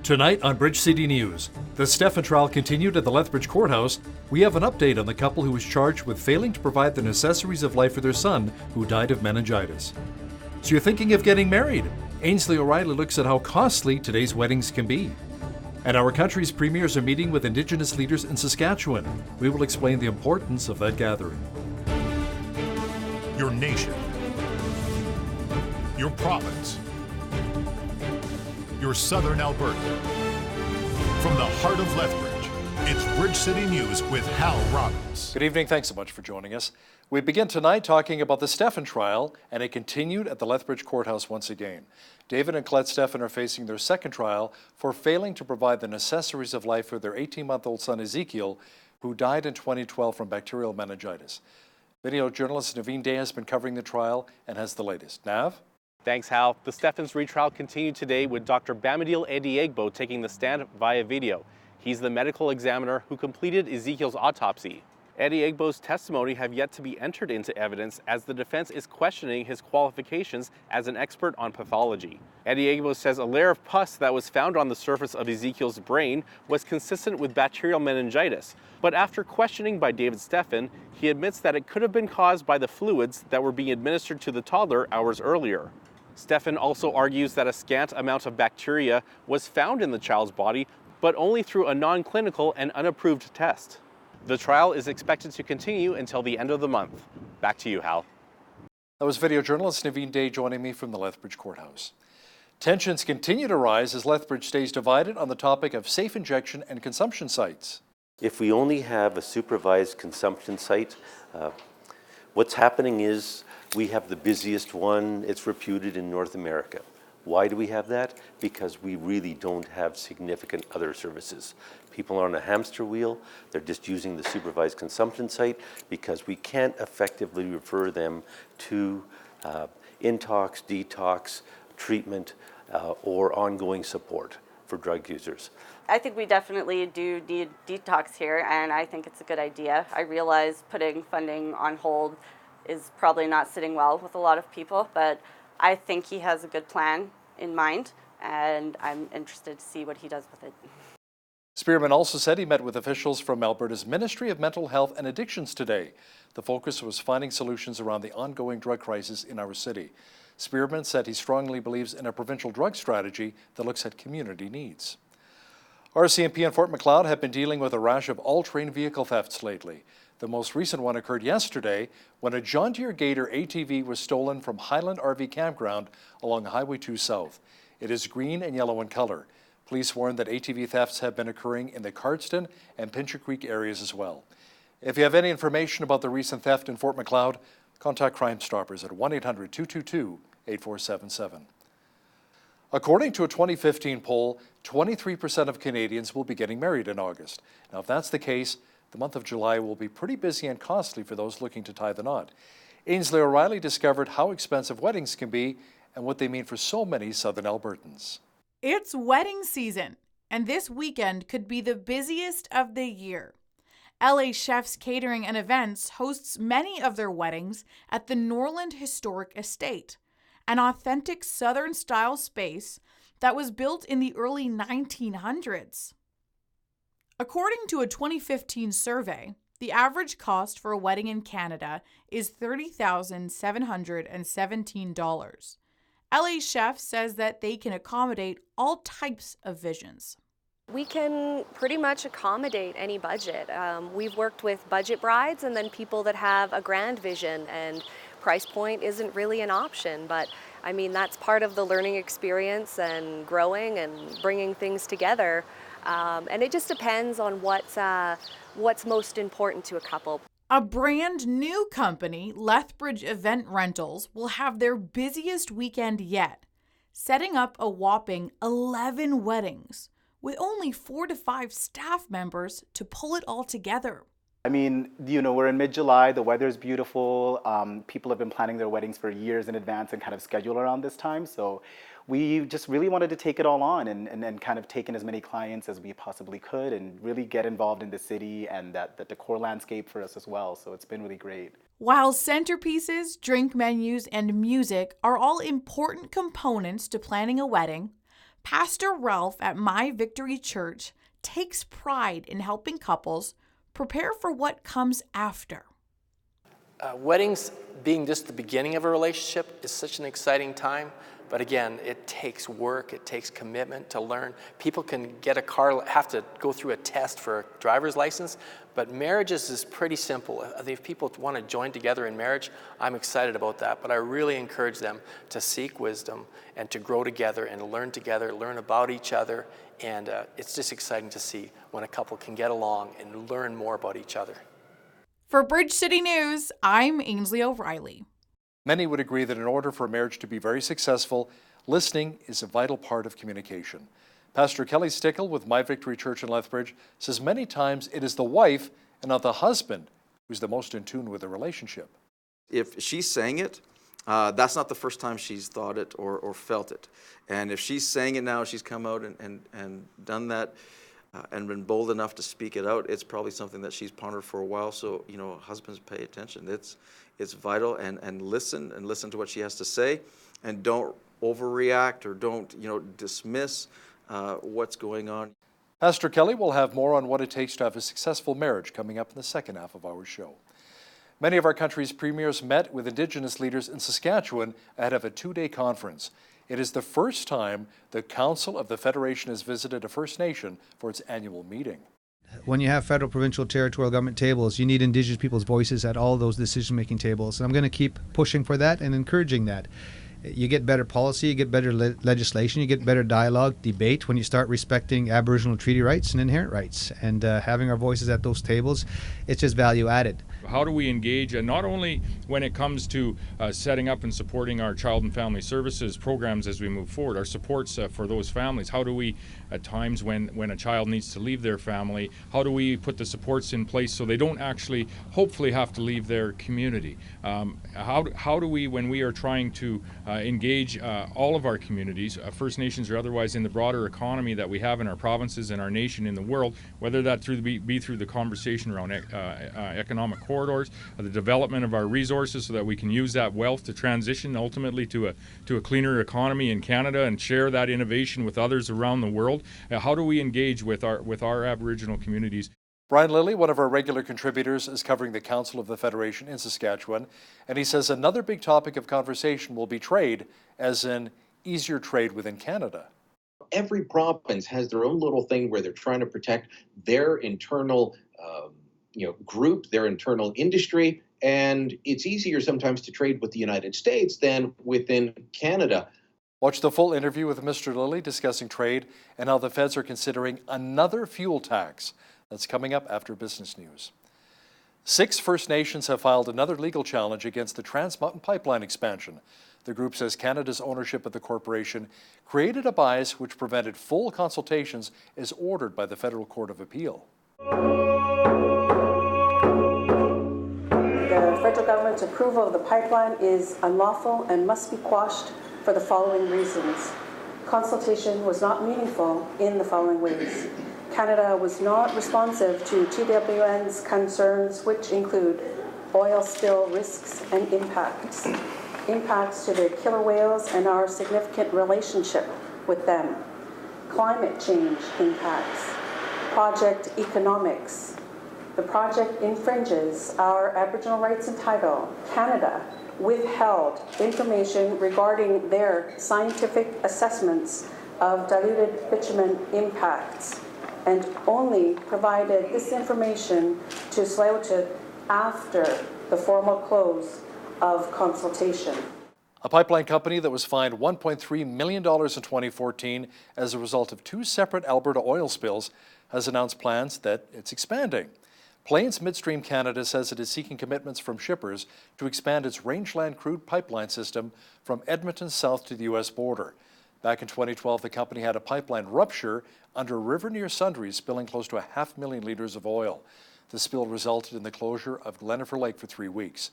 Tonight on Bridge City News, the Stephen trial continued at the Lethbridge Courthouse. We have an update on the couple who was charged with failing to provide the necessaries of life for their son who died of meningitis. So you're thinking of getting married? Ainsley O'Reilly looks at how costly today's weddings can be. And our country's premiers are meeting with Indigenous leaders in Saskatchewan. We will explain the importance of that gathering. Your nation, your province, your southern Alberta. From the heart of Lethbridge, it's Bridge City News with Hal Robbins. Good evening, thanks so much for joining us. We begin tonight talking about the Stephen trial, and it continued at the Lethbridge Courthouse once again. David and Colette Stephen are facing their second trial for failing to provide the necessaries of life for their 18-month-old son Ezekiel, who died in 2012 from bacterial meningitis. Video journalist Naveen Day has been covering the trial and has the latest. Nav? Thanks, Hal. The Stephens retrial continued today with Dr. Bamadil Ediegbo taking the stand via video. He's the medical examiner who completed Ezekiel's autopsy. Ediegbo's testimony have yet to be entered into evidence as the defense is questioning his qualifications as an expert on pathology. Ediegbo says a layer of pus that was found on the surface of Ezekiel's brain was consistent with bacterial meningitis, but after questioning by David Stephen, he admits that it could have been caused by the fluids that were being administered to the toddler hours earlier. Stephen also argues that a scant amount of bacteria was found in the child's body, but only through a non-clinical and unapproved test. The trial is expected to continue until the end of the month. Back to you, Hal. That was video journalist Naveen Day joining me from the Lethbridge Courthouse. Tensions continue to rise as Lethbridge stays divided on the topic of safe injection and consumption sites. If we only have a supervised consumption site, what's happening is we have the busiest one. It's reputed in North America. Why do we have that? Because we really don't have significant other services. People are on a hamster wheel. They're just using the supervised consumption site because we can't effectively refer them to intox, detox, treatment, or ongoing support for drug users. I think we definitely do need detox here, and I think it's a good idea. I realize putting funding on hold is probably not sitting well with a lot of people, but I think he has a good plan in mind, and I'm interested to see what he does with it. Spearman also said he met with officials from Alberta's Ministry of Mental Health and Addictions today. The focus was finding solutions around the ongoing drug crisis in our city. Spearman said he strongly believes in a provincial drug strategy that looks at community needs. RCMP and Fort Macleod have been dealing with a rash of all-terrain vehicle thefts lately. The most recent one occurred yesterday when a John Deere Gator ATV was stolen from Highland RV Campground along Highway 2 South. It is green and yellow in color. Police warned that ATV thefts have been occurring in the Cardston and Pincher Creek areas as well. If you have any information about the recent theft in Fort Macleod, contact Crime Stoppers at 1-800-222-8477. According to a 2015 poll, 23% of Canadians will be getting married in August. Now, if that's the case, the month of July will be pretty busy and costly for those looking to tie the knot. Ainsley O'Reilly discovered how expensive weddings can be and what they mean for so many Southern Albertans. It's wedding season, and this weekend could be the busiest of the year. LA Chefs Catering and Events hosts many of their weddings at the Norland Historic Estate, an authentic Southern-style space that was built in the early 1900s. According to a 2015 survey, the average cost for a wedding in Canada is $30,717. LA Chef says that they can accommodate all types of visions. We can pretty much accommodate any budget. We've worked with budget brides and then people that have a grand vision, and price point isn't really an option, but I mean that's part of the learning experience and growing and bringing things together. And it just depends on what's most important to a couple. A brand new company, Lethbridge Event Rentals, will have their busiest weekend yet, setting up a whopping 11 weddings with only 4 to 5 staff members to pull it all together. I mean, we're in mid-July, the weather's beautiful. People have been planning their weddings for years in advance and kind of schedule around this time. So we just really wanted to take it all on and kind of take in as many clients as we possibly could and really get involved in the city and that decor landscape for us as well. So it's been really great. While centerpieces, drink menus, and music are all important components to planning a wedding, Pastor Ralph at My Victory Church takes pride in helping couples prepare for what comes after. Weddings being just the beginning of a relationship is such an exciting time, but again, it takes work, it takes commitment to learn. People can get a car, have to go through a test for a driver's license, but marriages is pretty simple. If people want to join together in marriage, I'm excited about that, but I really encourage them to seek wisdom and to grow together and learn about each other, and it's just exciting to see when a couple can get along and learn more about each other. For Bridge City News, I'm Ainsley O'Reilly. Many would agree that in order for a marriage to be very successful, listening is a vital part of communication. Pastor Kelly Stickle with My Victory Church in Lethbridge says many times it is the wife and not the husband who's the most in tune with the relationship. If she's saying it, that's not the first time she's thought it or felt it. And if she's saying it now, she's come out and done that and been bold enough to speak it out, it's probably something that she's pondered for a while. So, husbands, pay attention. It's vital, and listen to what she has to say, and don't overreact or don't dismiss what's going on. Pastor Kelly will have more on what it takes to have a successful marriage coming up in the second half of our show. Many of our country's premiers met with Indigenous leaders in Saskatchewan ahead of a 2-day conference. It is the first time the Council of the Federation has visited a First Nation for its annual meeting. When you have federal, provincial, territorial government tables, you need Indigenous people's voices at all those decision-making tables. And I'm going to keep pushing for that and encouraging that. You get better policy, you get better legislation, you get better dialogue, debate when you start respecting Aboriginal treaty rights and inherent rights. And having our voices at those tables, it's just value added. How do we engage, and not only when it comes to setting up and supporting our child and family services programs as we move forward, our supports for those families, how do we, at times when a child needs to leave their family, how do we put the supports in place so they don't actually hopefully have to leave their community? How do we, when we are trying to engage all of our communities, First Nations or otherwise, in the broader economy that we have in our provinces and our nation in the world, whether that be through the conversation around economic corridors, the development of our resources so that we can use that wealth to transition ultimately to a cleaner economy in Canada and share that innovation with others around the world. How do we engage with our Aboriginal communities? Brian Lilly, one of our regular contributors, is covering the Council of the Federation in Saskatchewan, and he says another big topic of conversation will be trade, as in easier trade within Canada. Every province has their own little thing where they're trying to protect their internal group, their internal industry, and it's easier sometimes to trade with the United States than within Canada. Watch the full interview with Mr. Lilly discussing trade and how the feds are considering another fuel tax. That's coming up after business news. 6 First Nations have filed another legal challenge against the Trans Mountain Pipeline expansion. The group says Canada's ownership of the corporation created a bias which prevented full consultations as ordered by the Federal Court of Appeal. The federal government's approval of the pipeline is unlawful and must be quashed for the following reasons. Consultation was not meaningful in the following ways. Canada was not responsive to TWN's concerns, which include oil spill risks and impacts to the killer whales and our significant relationship with them, climate change impacts, project economics. The project infringes our Aboriginal rights and title. Canada withheld information regarding their scientific assessments of diluted bitumen impacts and only provided this information to Tsleil-Waututh after the formal close of consultation. A pipeline company that was fined $1.3 million in 2014 as a result of 2 separate Alberta oil spills has announced plans that it's expanding. Plains Midstream Canada says it is seeking commitments from shippers to expand its Rangeland crude pipeline system from Edmonton south to the U.S. border. Back in 2012, the company had a pipeline rupture under a river near Sundre, spilling close to 500,000 liters of oil. The spill resulted in the closure of Glenifer Lake for 3 weeks.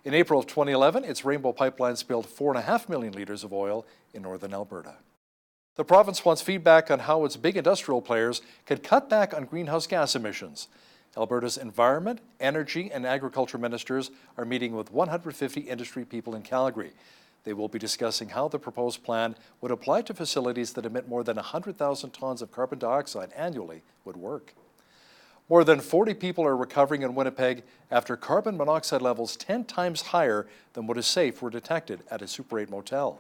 In April of 2011, its Rainbow pipeline spilled 4.5 million liters of oil in northern Alberta. The province wants feedback on how its big industrial players could cut back on greenhouse gas emissions. Alberta's Environment, Energy and Agriculture ministers are meeting with 150 industry people in Calgary. They will be discussing how the proposed plan would apply to facilities that emit more than 100,000 tons of carbon dioxide annually would work. More than 40 people are recovering in Winnipeg after carbon monoxide levels 10 times higher than what is safe were detected at a Super 8 motel.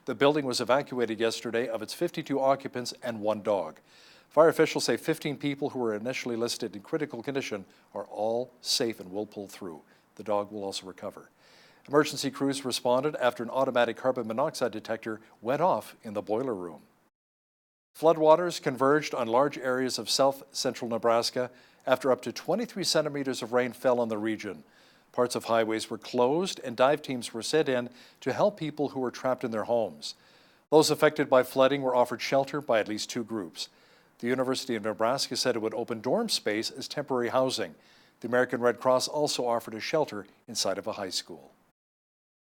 The building was evacuated yesterday of its 52 occupants and 1 dog. Fire officials say 15 people who were initially listed in critical condition are all safe and will pull through. The dog will also recover. Emergency crews responded after an automatic carbon monoxide detector went off in the boiler room. Floodwaters converged on large areas of south-central Nebraska after up to 23 centimeters of rain fell on the region. Parts of highways were closed and dive teams were sent in to help people who were trapped in their homes. Those affected by flooding were offered shelter by at least 2 groups. The University of Nebraska said it would open dorm space as temporary housing. The American Red Cross also offered a shelter inside of a high school.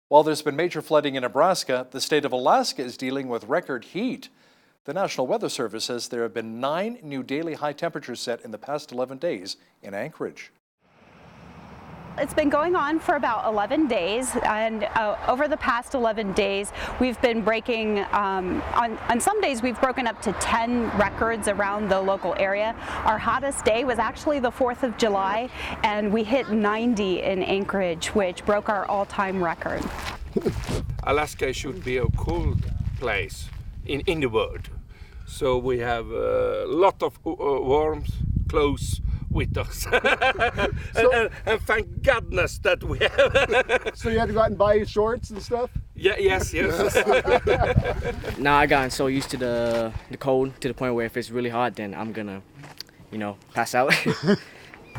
While there's been major flooding in Nebraska, the state of Alaska is dealing with record heat. The National Weather Service says there have been 9 new daily high temperatures set in the past 11 days in Anchorage. It's been going on for about 11 days, and over the past 11 days, we've been breaking, on some days we've broken up to 10 records around the local area. Our hottest day was actually the 4th of July, and we hit 90 in Anchorage, which broke our all-time record. Alaska should be a cool place in the world. So we have a lot of warmth, close with us. and thank goodness that we have. So you had to go out and buy shorts and stuff? Yeah, yes. Now I gotten so used to the cold to the point where if it's really hot, then I'm gonna, pass out.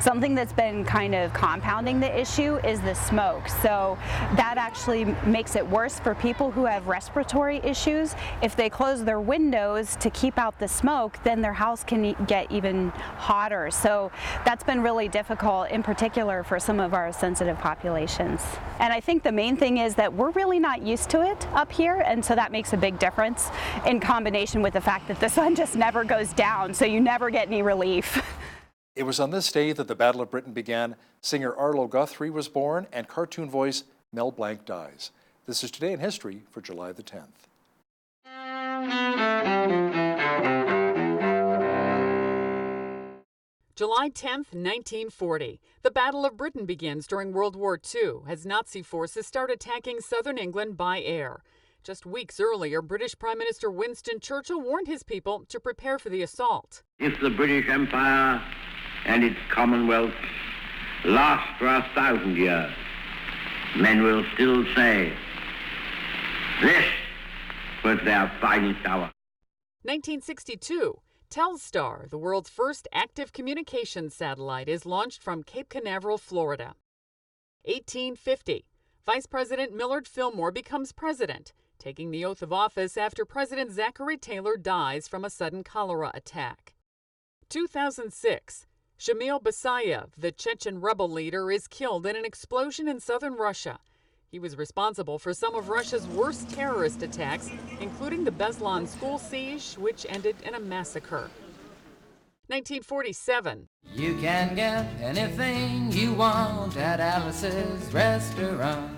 Something that's been kind of compounding the issue is the smoke. So that actually makes it worse for people who have respiratory issues. If they close their windows to keep out the smoke, then their house can get even hotter. So that's been really difficult, in particular for some of our sensitive populations. And I think the main thing is that we're really not used to it up here, and so that makes a big difference in combination with the fact that the sun just never goes down, so you never get any relief. It was on this day that the Battle of Britain began. Singer Arlo Guthrie was born and cartoon voice Mel Blanc dies. This is Today in History for July the 10th. July 10th, 1940. The Battle of Britain begins during World War II as Nazi forces start attacking southern England by air. Just weeks earlier, British Prime Minister Winston Churchill warned his people to prepare for the assault. If the British Empire and its Commonwealth last for 1,000 years, men will still say, this was their finest hour. 1962. Telstar, the world's first active communications satellite, is launched from Cape Canaveral, Florida. 1850. Vice President Millard Fillmore becomes president, taking the oath of office after President Zachary Taylor dies from a sudden cholera attack. 2006. Shamil Basayev, the Chechen rebel leader, is killed in an explosion in southern Russia. He was responsible for some of Russia's worst terrorist attacks, including the Beslan school siege, which ended in a massacre. 1947. You can get anything you want at Alice's restaurant.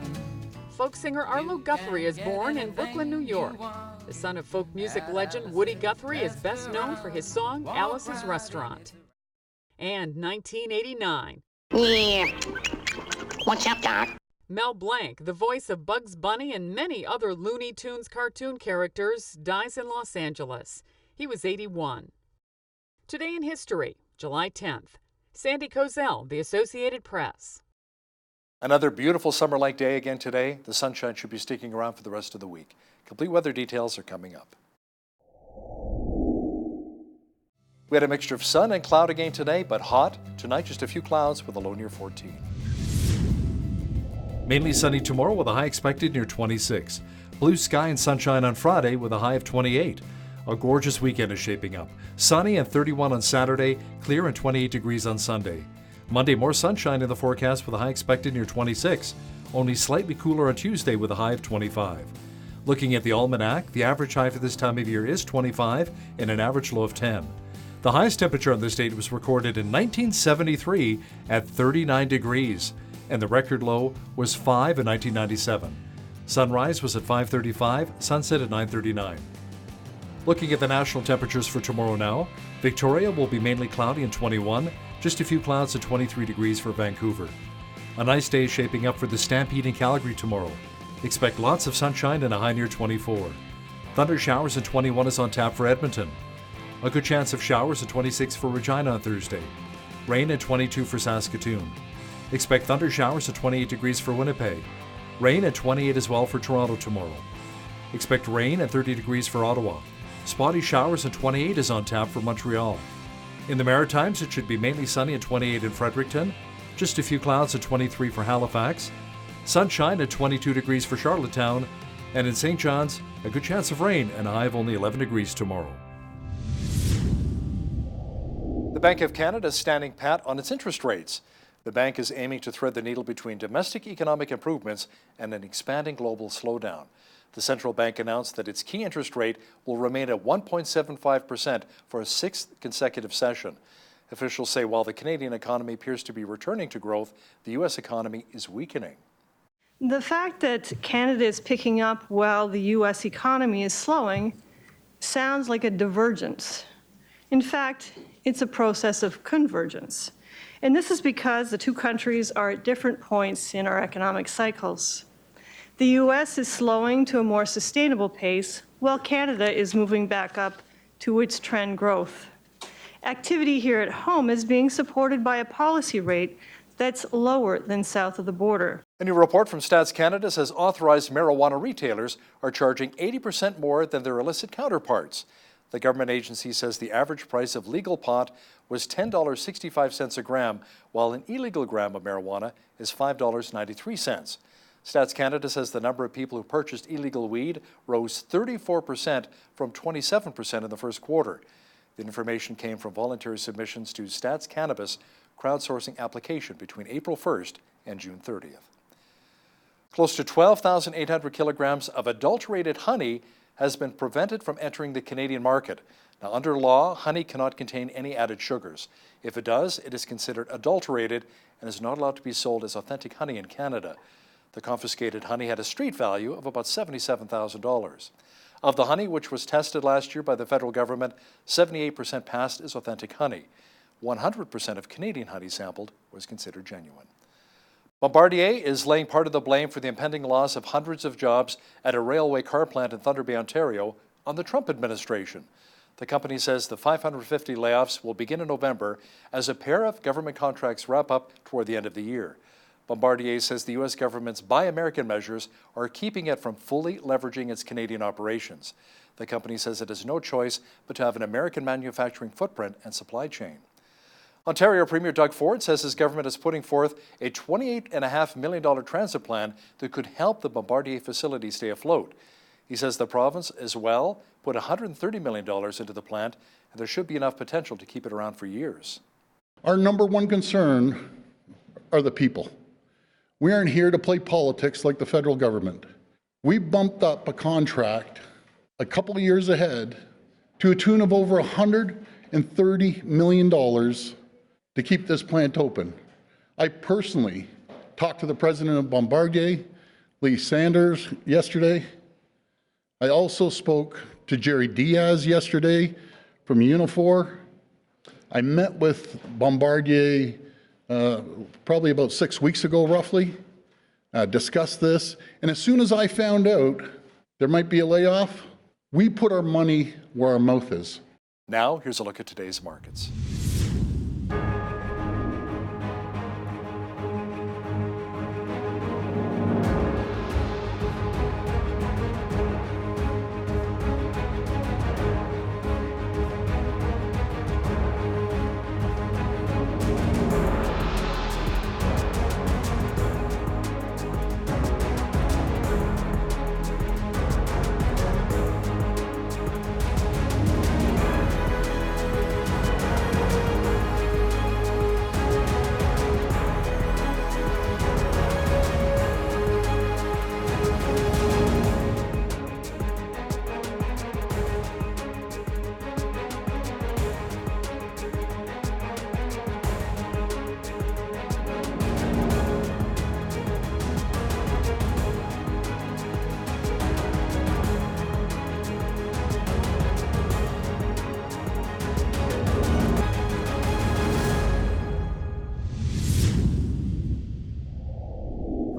Folk singer Arlo Guthrie is born in Brooklyn, New York. The son of folk music legend Woody Guthrie is best known for his song Alice's Restaurant. And 1989. Yeah. What's up, Doc? Mel Blanc, the voice of Bugs Bunny and many other Looney Tunes cartoon characters, dies in Los Angeles. He was 81. Today in History, July 10th. Sandy Kozel, The Associated Press. Another beautiful summer-like day again today. The sunshine should be sticking around for the rest of the week. Complete weather details are coming up. We had a mixture of sun and cloud again today, but hot. Tonight, just a few clouds with a low near 14. Mainly sunny tomorrow with a high expected near 26. Blue sky and sunshine on Friday with a high of 28. A gorgeous weekend is shaping up. Sunny and 31 on Saturday, clear and 28 degrees on Sunday. Monday, more sunshine in the forecast with a high expected near 26. Only slightly cooler on Tuesday with a high of 25. Looking at the almanac, the average high for this time of year is 25 and an average low of 10. The highest temperature on this date was recorded in 1973 at 39 degrees, and the record low was 5 in 1997. Sunrise was at 5:35, sunset at 9:39. Looking at the national temperatures for tomorrow now, Victoria will be mainly cloudy and 21, just a few clouds at 23 degrees for Vancouver. A nice day shaping up for the Stampede in Calgary tomorrow. Expect lots of sunshine and a high near 24. Thunder showers at 21 is on tap for Edmonton. A good chance of showers at 26 for Regina on Thursday. Rain at 22 for Saskatoon. Expect thunder showers at 28 degrees for Winnipeg. Rain at 28 as well for Toronto tomorrow. Expect rain at 30 degrees for Ottawa. Spotty showers at 28 is on tap for Montreal. In the Maritimes, it should be mainly sunny at 28 in Fredericton. Just a few clouds at 23 for Halifax. Sunshine at 22 degrees for Charlottetown. And in St. John's, a good chance of rain and a high of only 11 degrees tomorrow. The Bank of Canada is standing pat on its interest rates. The bank is aiming to thread the needle between domestic economic improvements and an expanding global slowdown. The central bank announced that its key interest rate will remain at 1.75% for a sixth consecutive session. Officials say while the Canadian economy appears to be returning to growth, the U.S. economy is weakening. The fact that Canada is picking up while the U.S. economy is slowing sounds like a divergence. In fact, it's a process of convergence. And this is because the two countries are at different points in our economic cycles. The U.S. is slowing to a more sustainable pace, while Canada is moving back up to its trend growth. Activity here at home is being supported by a policy rate that's lower than south of the border. A new report from Stats Canada says authorized marijuana retailers are charging 80% more than their illicit counterparts. The government agency says the average price of legal pot was $10.65 a gram, while an illegal gram of marijuana is $5.93. Stats Canada says the number of people who purchased illegal weed rose 34% from 27% in the first quarter. The information came from voluntary submissions to Stats Cannabis crowdsourcing application between April 1st and June 30th. Close to 12,800 kilograms of adulterated honey has been prevented from entering the Canadian market. Now, under law, honey cannot contain any added sugars. If it does, it is considered adulterated and is not allowed to be sold as authentic honey in Canada. The confiscated honey had a street value of about $77,000. Of the honey, which was tested last year by the federal government, 78% passed as authentic honey. 100% of Canadian honey sampled was considered genuine. Bombardier is laying part of the blame for the impending loss of hundreds of jobs at a railway car plant in Thunder Bay, Ontario, on the Trump administration. The company says the 550 layoffs will begin in November as a pair of government contracts wrap up toward the end of the year. Bombardier says the U.S. government's Buy American measures are keeping it from fully leveraging its Canadian operations. The company says it has no choice but to have an American manufacturing footprint and supply chain. Ontario Premier Doug Ford says his government is putting forth a $28.5 million transit plan that could help the Bombardier facility stay afloat. He says the province as well put $130 million into the plant, and there should be enough potential to keep it around for years. Our number one concern are the people. We aren't here to play politics like the federal government. We bumped up a contract a couple of years ahead to a tune of over $130 million to keep this plant open. I personally talked to the president of Bombardier, Lee Sanders, yesterday. I also spoke to Jerry Diaz yesterday from Unifor. I met with Bombardier probably about 6 weeks ago, roughly, discussed this. And as soon as I found out there might be a layoff, we put our money where our mouth is. Now, here's a look at today's markets.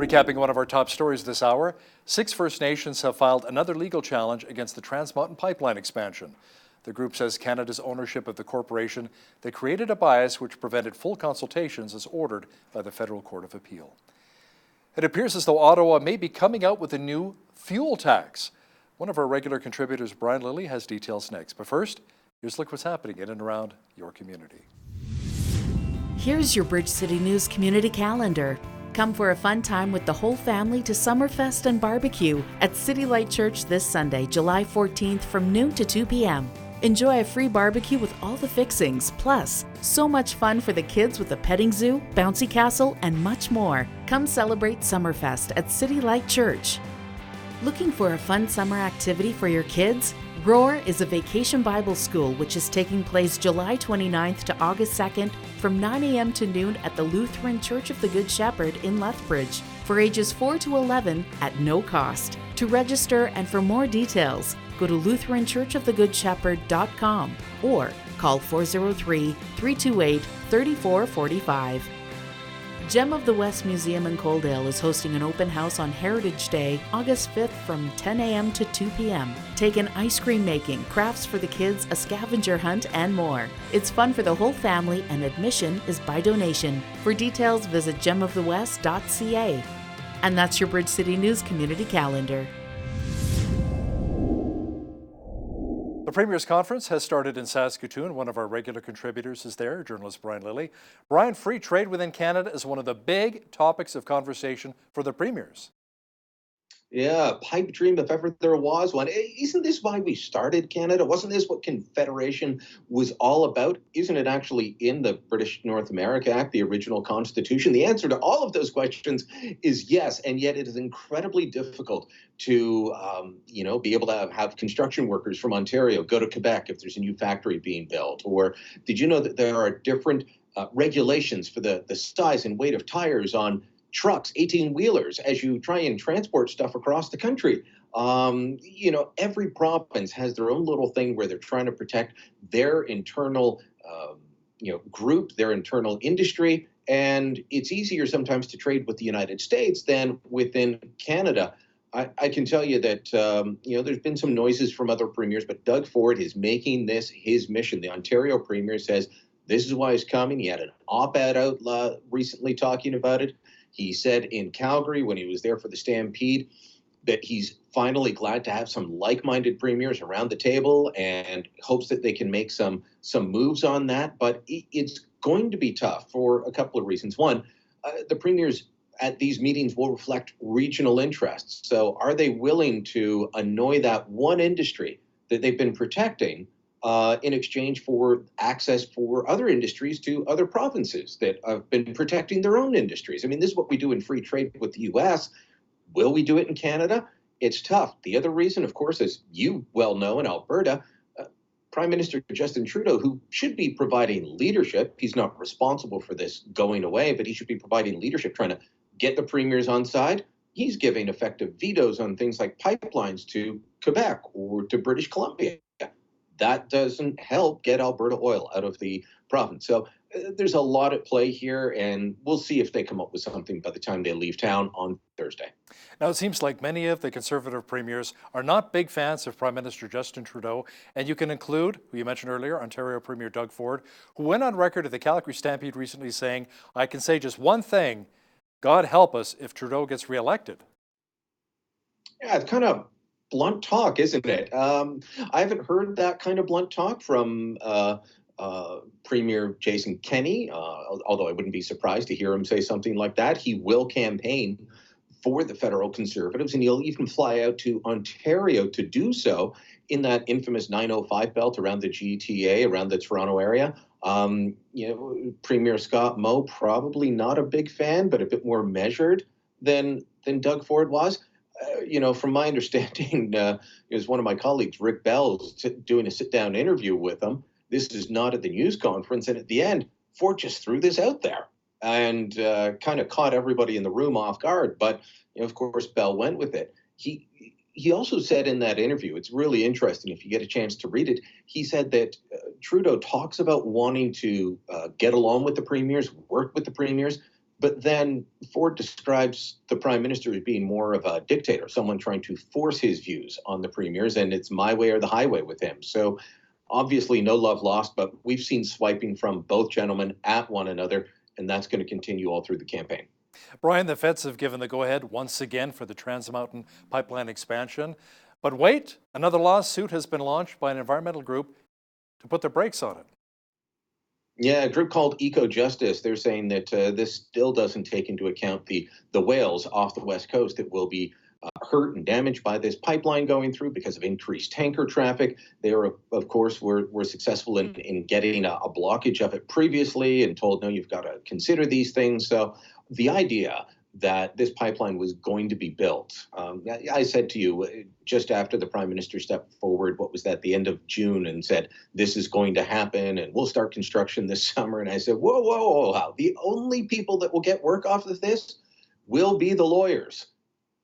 Recapping one of our top stories this hour, 6 First Nations have filed another legal challenge against the Trans Mountain Pipeline expansion. The group says Canada's ownership of the corporation that created a bias which prevented full consultations as ordered by the Federal Court of Appeal. It appears as though Ottawa may be coming out with a new fuel tax. One of our regular contributors, Brian Lilly, has details next. But first, here's a look what's happening in and around your community. Here's your Bridge City News community calendar. Come for a fun time with the whole family to Summerfest and barbecue at City Light Church this Sunday, July 14th from noon to 2 p.m. Enjoy a free barbecue with all the fixings, plus so much fun for the kids with a petting zoo, bouncy castle, and much more. Come celebrate Summerfest at City Light Church. Looking for a fun summer activity for your kids? Roar is a vacation Bible school which is taking place July 29th to August 2nd from 9 a.m. to noon at the Lutheran Church of the Good Shepherd in Lethbridge for ages 4 to 11 at no cost. To register and for more details, go to lutheranchurchofthegoodShepherd.com or call 403-328-3445. Gem of the West Museum in Coaldale is hosting an open house on Heritage Day, August 5th from 10 a.m. to 2 p.m. Take in ice cream making, crafts for the kids, a scavenger hunt, and more. It's fun for the whole family and admission is by donation. For details, visit gemofthewest.ca. And that's your Bridge City News community calendar. The Premier's Conference has started in Saskatoon. One of our regular contributors is there, journalist Brian Lilly. Brian, free trade within Canada is one of the big topics of conversation for the premiers. Yeah, pipe dream if ever there was one. Isn't this why we started Canada? Wasn't this what Confederation was all about? Isn't it actually in the British North America Act, the original Constitution? The answer to all of those questions is yes, and yet it is incredibly difficult to, be able to have construction workers from Ontario go to Quebec if there's a new factory being built. Or did you know that there are different regulations for the size and weight of tires on trucks, 18-wheelers, as you try and transport stuff across the country? Every province has their own little thing where they're trying to protect their internal, group, their internal industry. And it's easier sometimes to trade with the United States than within Canada. I can tell you that, there's been some noises from other premiers, but Doug Ford is making this his mission. The Ontario premier says this is why he's coming. He had an op-ed out recently talking about it. He said in Calgary when he was there for the Stampede that he's finally glad to have some like-minded premiers around the table and hopes that they can make some moves on that. But it's going to be tough for a couple of reasons. One, the premiers at these meetings will reflect regional interests. So are they willing to annoy that one industry that they've been protecting in exchange for access for other industries to other provinces that have been protecting their own industries? I mean, this is what we do in free trade with the U.S. Will we do it in Canada? It's tough. The other reason, of course, as you well know, in Alberta, Prime Minister Justin Trudeau, who should be providing leadership, he's not responsible for this going away, but he should be providing leadership, trying to get the premiers on side. He's giving effective vetoes on things like pipelines to Quebec or to British Columbia. That doesn't help get Alberta oil out of the province. So there's a lot at play here, and we'll see if they come up with something by the time they leave town on Thursday. Now, it seems like many of the Conservative premiers are not big fans of Prime Minister Justin Trudeau, and you can include, who you mentioned earlier, Ontario Premier Doug Ford, who went on record at the Calgary Stampede recently saying, I can say just one thing, God help us if Trudeau gets reelected. Yeah, it's kind of blunt talk, isn't it? I haven't heard that kind of blunt talk from Premier Jason Kenney, although I wouldn't be surprised to hear him say something like that. He will campaign for the federal Conservatives, and he'll even fly out to Ontario to do so in that infamous 905 belt around the GTA, around the Toronto area. Premier Scott Moe, probably not a big fan, but a bit more measured than Doug Ford was. From my understanding, it was one of my colleagues, Rick Bell, doing a sit-down interview with him. This is not at the news conference. And at the end, Ford just threw this out there and kind of caught everybody in the room off guard. But, of course, Bell went with it. He also said in that interview, it's really interesting if you get a chance to read it, he said that Trudeau talks about wanting to get along with the premiers, work with the premiers, But then Ford describes the prime minister as being more of a dictator, someone trying to force his views on the premiers, and it's my way or the highway with him. So obviously no love lost, but we've seen swiping from both gentlemen at one another, and that's going to continue all through the campaign. Brian, the feds have given the go-ahead once again for the Trans Mountain pipeline expansion. But wait, another lawsuit has been launched by an environmental group to put the brakes on it. Yeah, a group called Eco Justice. They're saying that this still doesn't take into account the whales off the west coast that will be hurt and damaged by this pipeline going through because of increased tanker traffic. They were, of course, were successful in getting a blockage of it previously and told, no, you've got to consider these things. So the idea that this pipeline was going to be built. I said to you just after the prime minister stepped forward, what was that, the end of June, and said, this is going to happen and we'll start construction this summer. And I said, whoa. The only people that will get work off of this will be the lawyers.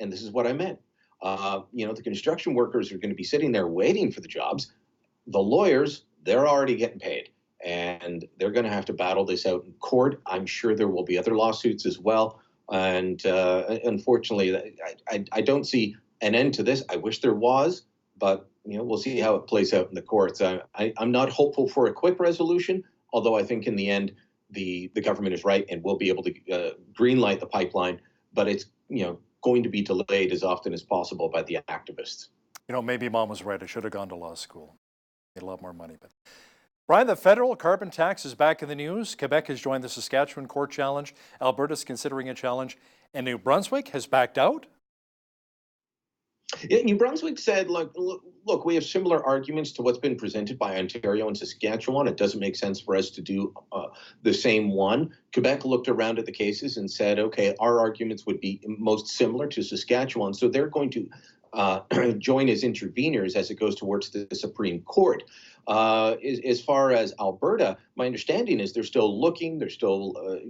And this is what I meant. The construction workers are going to be sitting there waiting for the jobs. The lawyers, they're already getting paid. And they're going to have to battle this out in court. I'm sure there will be other lawsuits as well. And unfortunately, I don't see an end to this. I wish there was, but we'll see how it plays out in the courts. I'm not hopeful for a quick resolution, although I think in the end the government is right and will be able to green light the pipeline. But it's going to be delayed as often as possible by the activists. Maybe Mom was right. I should have gone to law school. Made a lot more money, but. Brian, the federal carbon tax is back in the news. Quebec has joined the Saskatchewan court challenge. Alberta's considering a challenge. And New Brunswick has backed out? Yeah, New Brunswick said, look, we have similar arguments to what's been presented by Ontario and Saskatchewan. It doesn't make sense for us to do the same one. Quebec looked around at the cases and said, okay, our arguments would be most similar to Saskatchewan. So they're going to join as interveners as it goes towards the Supreme Court. As far as Alberta, my understanding is they're still looking, they're still,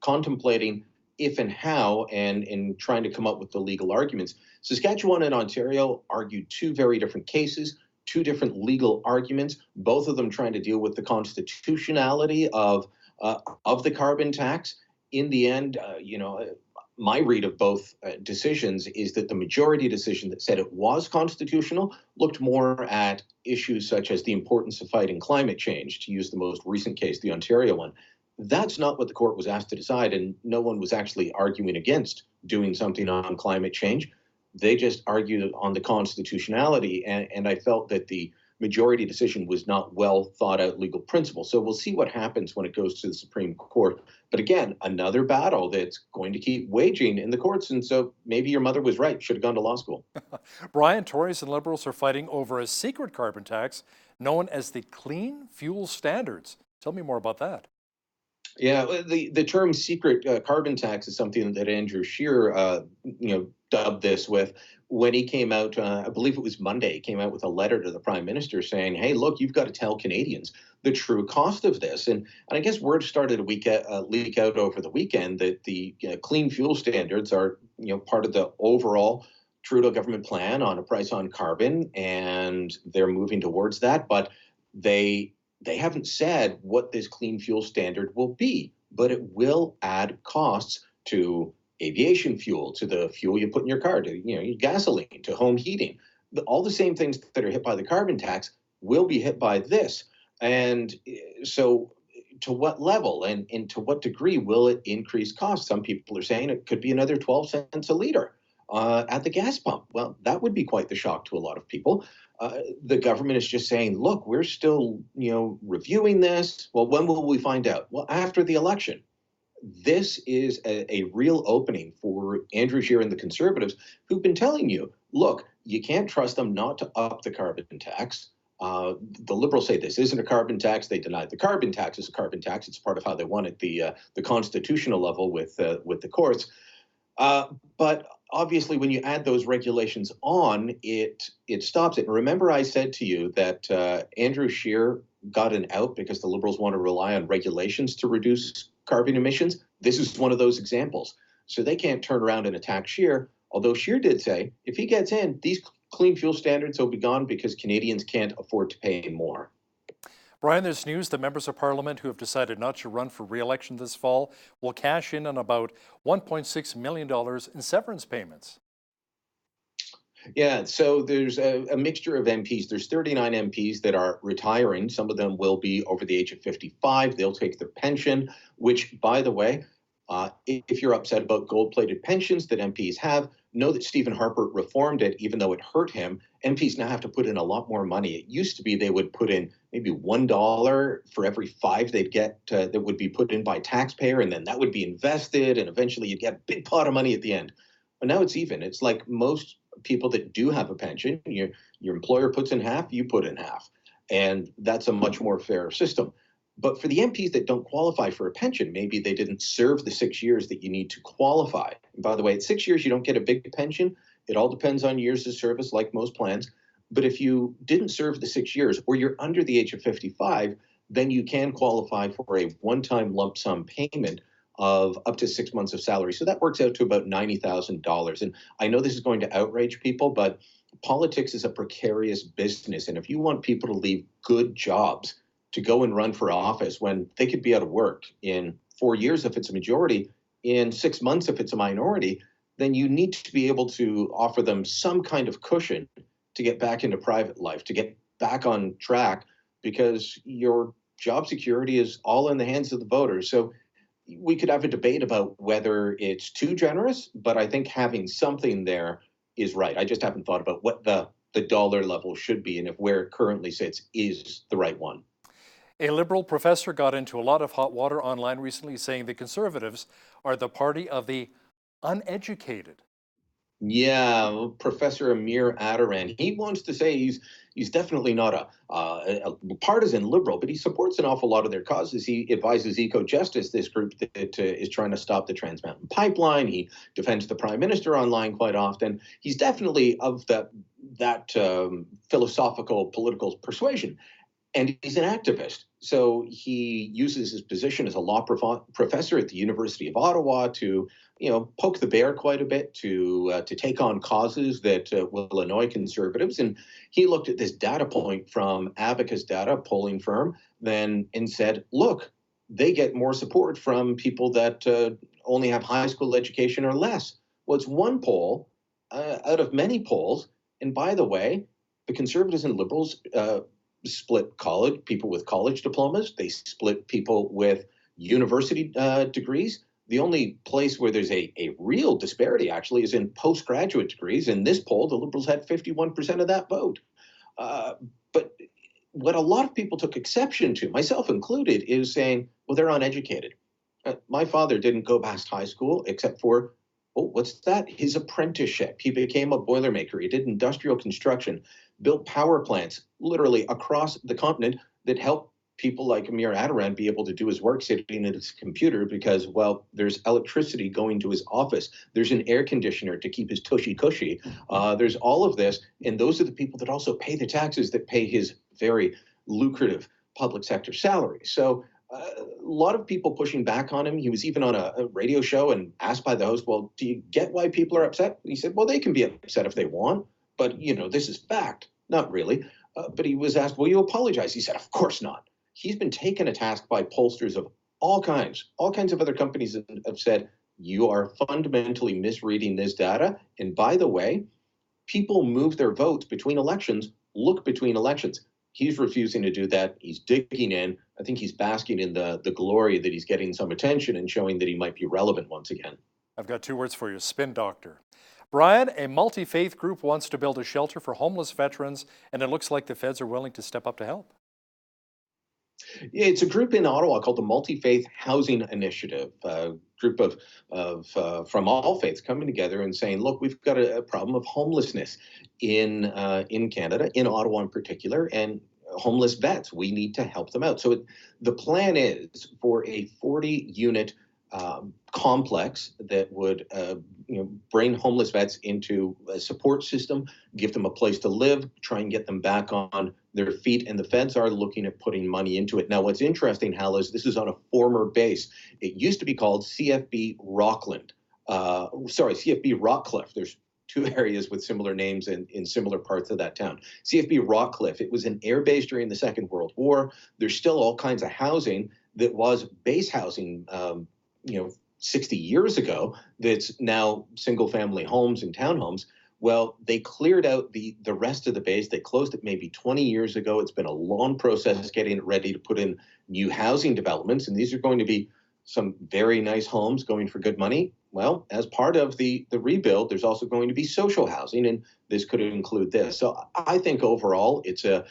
contemplating if and how and trying to come up with the legal arguments. Saskatchewan and Ontario argued two very different cases, two different legal arguments, both of them trying to deal with the constitutionality of the carbon tax. In the end, my read of both decisions is that the majority decision that said it was constitutional looked more at issues such as the importance of fighting climate change, to use the most recent case, the Ontario one. That's not what the court was asked to decide, and no one was actually arguing against doing something on climate change. They just argued on the constitutionality, and I felt that the majority decision was not well thought out legal principle. So we'll see what happens when it goes to the Supreme Court. But again, another battle that's going to keep waging in the courts. And so maybe your mother was right. Should have gone to law school. Brian, Tories and Liberals are fighting over a secret carbon tax known as the Clean Fuel Standards. Tell me more about that. Yeah, the term secret carbon tax is something that Andrew Scheer, dubbed this with when he came out, I believe it was Monday, he came out with a letter to the Prime Minister saying, hey, look, you've got to tell Canadians the true cost of this. And I guess word started to leak out over the weekend that the clean fuel standards are, part of the overall Trudeau government plan on a price on carbon, and they're moving towards that. But they haven't said what this clean fuel standard will be, but it will add costs to aviation fuel, to the fuel you put in your car, to your gasoline, to home heating. All the same things that are hit by the carbon tax will be hit by this. And so to what level and to what degree will it increase costs? Some people are saying it could be another 12 cents a liter at the gas pump. Well, that would be quite the shock to a lot of people. The government is just saying, look, we're still, reviewing this. Well, when will we find out? Well, after the election. This is a real opening for Andrew Scheer and the Conservatives, who've been telling you, look, you can't trust them not to up the carbon tax. The Liberals say this isn't a carbon tax. They denied the carbon tax is a carbon tax. It's part of how they won at the constitutional level with the courts. But obviously, when you add those regulations on, it stops it. And remember, I said to you that Andrew Scheer got an out because the Liberals want to rely on regulations to reduce carbon emissions. This is one of those examples. So they can't turn around and attack Scheer, although Scheer did say if he gets in, these clean fuel standards will be gone because Canadians can't afford to pay more. Brian, there's news that members of Parliament who have decided not to run for re-election this fall will cash in on about $1.6 million in severance payments. Yeah, so there's a mixture of MPs. There's 39 MPs that are retiring. Some of them will be over the age of 55. They'll take their pension, which, by the way, if you're upset about gold-plated pensions that MPs have, know that Stephen Harper reformed it, even though it hurt him. MPs now have to put in a lot more money. It used to be they would put in maybe $1 for every 5 they'd get that would be put in by taxpayer, and then that would be invested, and eventually you'd get a big pot of money at the end. But now it's even. It's like most people that do have a pension, your employer puts in half, you put in half. And that's a much more fair system. But for the MPs that don't qualify for a pension, maybe they didn't serve the 6 years that you need to qualify. And by the way, at 6 years, you don't get a big pension. It all depends on years of service, like most plans. But if you didn't serve the 6 years or you're under the age of 55, then you can qualify for a one-time lump sum payment of up to 6 months of salary. So that works out to about $90,000. And I know this is going to outrage people, but politics is a precarious business. And if you want people to leave good jobs to go and run for office when they could be out of work in 4 years if it's a majority, in 6 months if it's a minority, then you need to be able to offer them some kind of cushion to get back into private life, to get back on track, because your job security is all in the hands of the voters. So we could have a debate about whether it's too generous, but I think having something there is right. I just haven't thought about what the dollar level should be and if where it currently sits is the right one. A Liberal professor got into a lot of hot water online recently, saying the Conservatives are the party of the uneducated. Yeah, Professor Amir Adaran. He wants to say he's definitely not a partisan liberal, but he supports an awful lot of their causes. He advises Eco-Justice, this group that is trying to stop the Trans Mountain Pipeline. He defends the Prime Minister online quite often. He's definitely of that philosophical political persuasion. And he's an activist. So he uses his position as a law professor at the University of Ottawa to, poke the bear quite a bit, to take on causes that will annoy conservatives. And he looked at this data point from Abacus Data, a polling firm, and said, look, they get more support from people that only have high school education or less. Well, it's one poll out of many polls. And by the way, the Conservatives and Liberals split people with college diplomas. They split people with university degrees. The only place where there's a real disparity, actually, is in postgraduate degrees. In this poll, the Liberals had 51% of that vote. But what a lot of people took exception to, myself included, is saying, well, they're uneducated. My father didn't go past high school except for, what's that? His apprenticeship. He became a boilermaker. He did industrial construction, built power plants literally across the continent that helped people like Amir Adaran be able to do his work sitting at his computer because, well, there's electricity going to his office. There's an air conditioner to keep his tushy cushy. There's all of this. And those are the people that also pay the taxes that pay his very lucrative public sector salary. So a lot of people pushing back on him. He was even on a radio show and asked by the host, well, do you get why people are upset? And he said, well, they can be upset if they want, but, this is fact. Not really. But he was asked, will you apologize? He said, of course not. He's been taken to task by pollsters of all kinds of other companies that have said, you are fundamentally misreading this data. And by the way, people move their votes between elections, look between elections. He's refusing to do that. He's digging in. I think he's basking in the glory that he's getting some attention and showing that he might be relevant once again. I've got 2 words for you, spin doctor. Brian, a multi-faith group wants to build a shelter for homeless veterans, and it looks like the feds are willing to step up to help. Yeah, it's a group in Ottawa called the Multi-Faith Housing Initiative, a group of from all faiths coming together and saying, look, we've got a problem of homelessness in Canada, in Ottawa in particular, and homeless vets. We need to help them out. So the plan is for a 40-unit complex that would bring homeless vets into a support system, give them a place to live, try and get them back on their feet, and the feds are looking at putting money into it. Now, what's interesting, Hal, is this is on a former base. It used to be called CFB CFB Rockcliffe. There's two areas with similar names in similar parts of that town. CFB Rockcliffe, it was an air base during the Second World War. There's still all kinds of housing that was base housing, 60 years ago, that's now single-family homes and townhomes. Well, they cleared out the rest of the base. They closed it maybe 20 years ago. It's been a long process getting it ready to put in new housing developments, and these are going to be some very nice homes going for good money. Well, as part of the rebuild, there's also going to be social housing, and this could include this. So I think overall it's a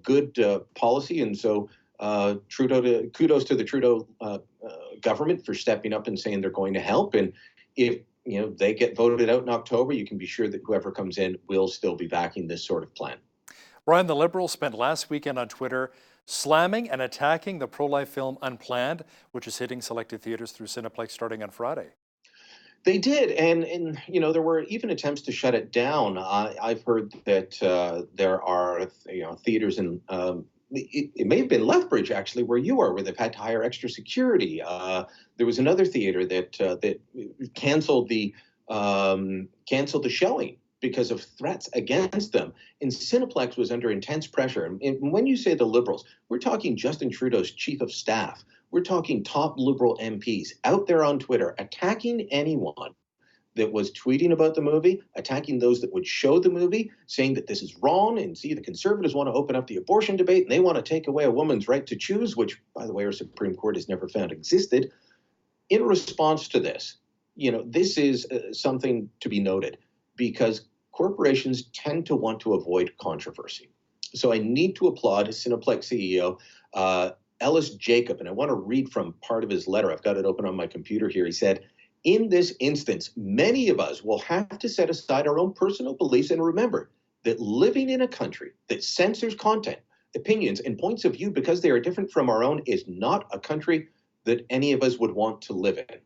good policy, and so kudos to the Trudeau government for stepping up and saying they're going to help. And if they get voted out in October, you can be sure that whoever comes in will still be backing this sort of plan. Brian, the Liberals spent last weekend on Twitter slamming and attacking the pro-life film Unplanned, which is hitting selected theaters through Cineplex starting on Friday. They did, and there were even attempts to shut it down. I've heard that there are theaters in it may have been Lethbridge actually, where you are, where they've had to hire extra security. There was another theater that canceled the showing because of threats against them. And Cineplex was under intense pressure. And when you say the Liberals, we're talking Justin Trudeau's chief of staff. We're talking top Liberal MPs out there on Twitter attacking anyone that was tweeting about the movie, attacking those that would show the movie, saying that this is wrong, and see, the Conservatives want to open up the abortion debate, and they want to take away a woman's right to choose, which, by the way, our Supreme Court has never found existed. In response to this, this is something to be noted, because corporations tend to want to avoid controversy. So I need to applaud Cineplex CEO Ellis Jacob, and I want to read from part of his letter. I've got it open on my computer here. He said, "In this instance, many of us will have to set aside our own personal beliefs and remember that living in a country that censors content, opinions, and points of view because they are different from our own is not a country that any of us would want to live in."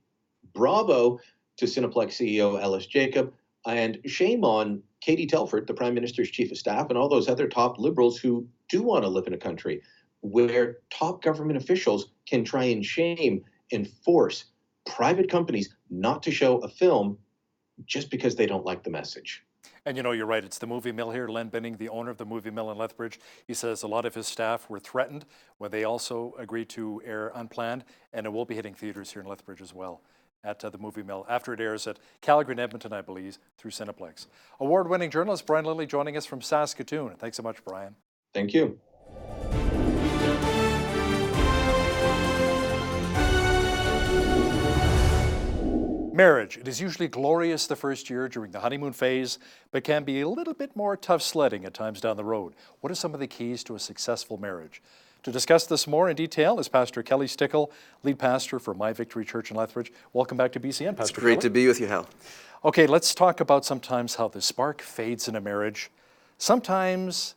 Bravo to Cineplex CEO Ellis Jacob, and shame on Katie Telford, the Prime Minister's Chief of Staff, and all those other top Liberals who do want to live in a country where top government officials can try and shame and force private companies not to show a film just because they don't like the message. And you're right, it's the Movie Mill here. Len Binning, the owner of the Movie Mill in Lethbridge, he says a lot of his staff were threatened when they also agreed to air Unplanned, and it will be hitting theaters here in Lethbridge as well at the Movie Mill after it airs at Calgary and Edmonton, I believe, through Cineplex. Award-winning journalist Brian Lilly joining us from Saskatoon. Thanks so much, Brian. Thank you. Marriage. It is usually glorious the first year during the honeymoon phase, but can be a little bit more tough sledding at times down the road. What are some of the keys to a successful marriage? To discuss this more in detail is Pastor Kelly Stickle, lead pastor for My Victory Church in Lethbridge. Welcome back to BCN, Pastor. It's great Kelly. to be with you, Hal. Okay, let's talk about sometimes how the spark fades in a marriage. Sometimes,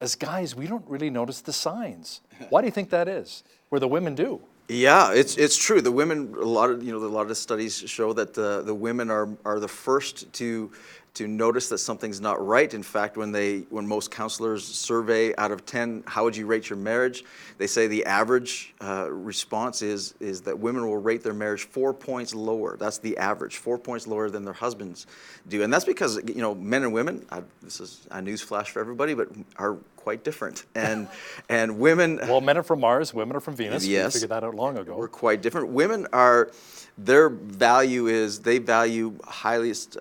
as guys, we don't really notice the signs. Why do you think that is? Where the women do? Yeah, it's true. The women, a lot of the studies show that the women are the first to notice that something's not right. In fact, when most counselors survey out of 10, how would you rate your marriage? They say the average response is that women will rate their marriage 4 points lower. That's the average, 4 points lower than their husbands do, and that's because men and women. This is a news flash for everybody, but are quite different. And women. Well, men are from Mars, women are from Venus. Yes, we figured that out long ago. We're quite different. Women are. Their value is they value highest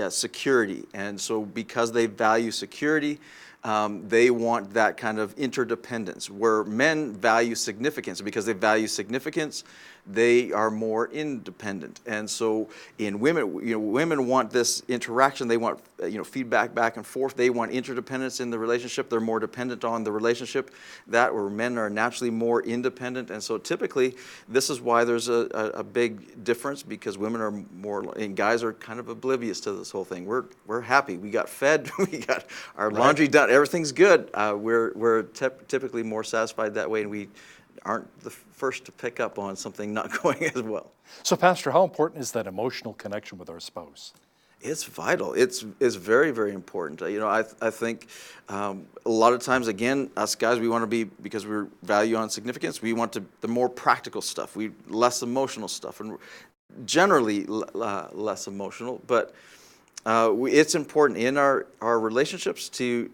security, and so because they value security, they want that kind of interdependence. Where men value significance, because they value significance, they are more independent. And so in women, women want this interaction. They want feedback back and forth. They want interdependence in the relationship. They're more dependent on the relationship. That where men are naturally more independent. And so typically, this is why there's a big difference, because women are more, and guys are kind of oblivious to this whole thing. We're happy. We got fed. We got our laundry done. Everything's good. We're typically more satisfied that way, and we aren't the first to pick up on something not going as well. So, Pastor, how important is that emotional connection with our spouse? It's vital. It's very, very important. I think a lot of times, again, us guys, we want to be, because we value on significance, we want the more practical stuff, less emotional stuff, and generally less emotional. But It's important in our relationships to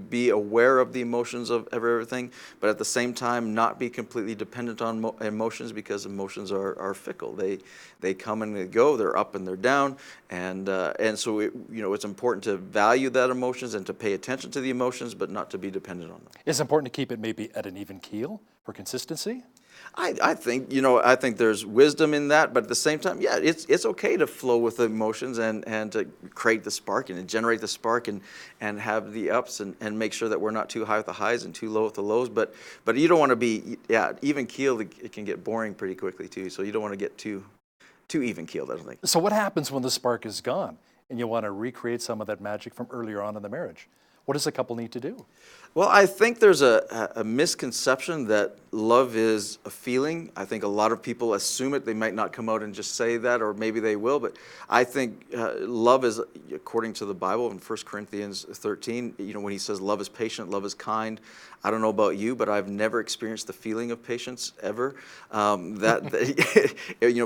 be aware of the emotions of everything, but at the same time not be completely dependent on emotions, because emotions are fickle. They come and they go. They're up and they're down, and so it's important to value that emotions and to pay attention to the emotions, but not to be dependent on them. It's important to keep it maybe at an even keel for consistency. I think there's wisdom in that, but at the same time, yeah, it's okay to flow with the emotions and to create the spark and generate the spark and have the ups and make sure that we're not too high with the highs and too low with the lows. But you don't want to be even keeled. It can get boring pretty quickly too. So you don't want to get too even keeled, I don't think. So what happens when the spark is gone and you want to recreate some of that magic from earlier on in the marriage? What does a couple need to do? Well, I think there's a misconception that love is a feeling. I think a lot of people assume it. They might not come out and just say that, or maybe they will, but I think love is, according to the Bible in 1 Corinthians 13, when he says love is patient, love is kind. I don't know about you, but I've never experienced the feeling of patience ever.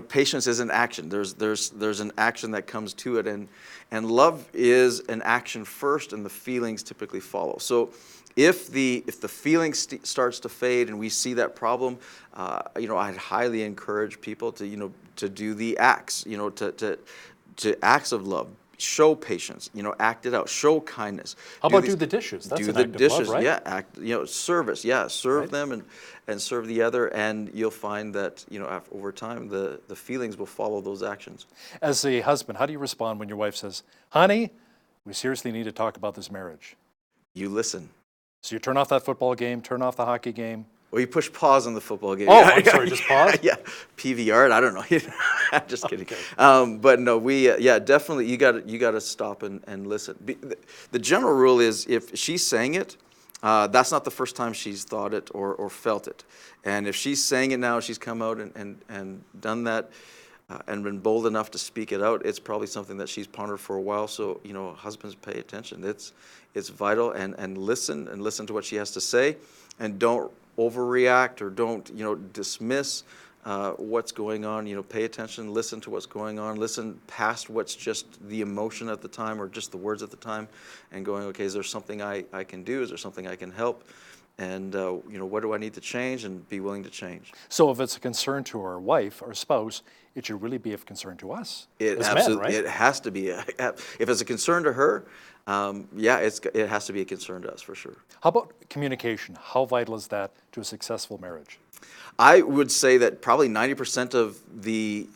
Patience is an action. There's an action that comes to it, and love is an action first, and the feelings typically follow. So if the feeling starts to fade and we see that problem, I'd highly encourage people to do the acts, to acts of love. Show patience, act it out. Show kindness. How about do the dishes? That's do an the act of dishes, love, right? yeah. Service, yeah. Serve Right. them and serve the other, and you'll find that over time the feelings will follow those actions. As a husband, how do you respond when your wife says, "Honey, we seriously need to talk about this marriage"? You listen. So you turn off that football game, turn off the hockey game. Well, you push pause on the football game. Oh, I'm sorry, just pause? Yeah, PVR it. I don't know. I'm just kidding. But no, we definitely you got to stop and listen. The general rule is if she's saying it, that's not the first time she's thought it or felt it. And if she's saying it now, she's come out and done that. And been bold enough to speak it out, it's probably something that she's pondered for a while. So, husbands, pay attention. It's vital, and listen to what she has to say, and don't overreact or don't dismiss what's going on. Pay attention, listen to what's going on, listen past what's just the emotion at the time or just the words at the time, and going, okay, is there something I can do? Is there something I can help? And what do I need to change, and be willing to change. So if it's a concern to our wife or spouse, it should really be of concern to us as men, right? It has to be. If it's a concern to her, it has to be a concern to us for sure. How about communication? How vital is that to a successful marriage? I would say that probably 90% of the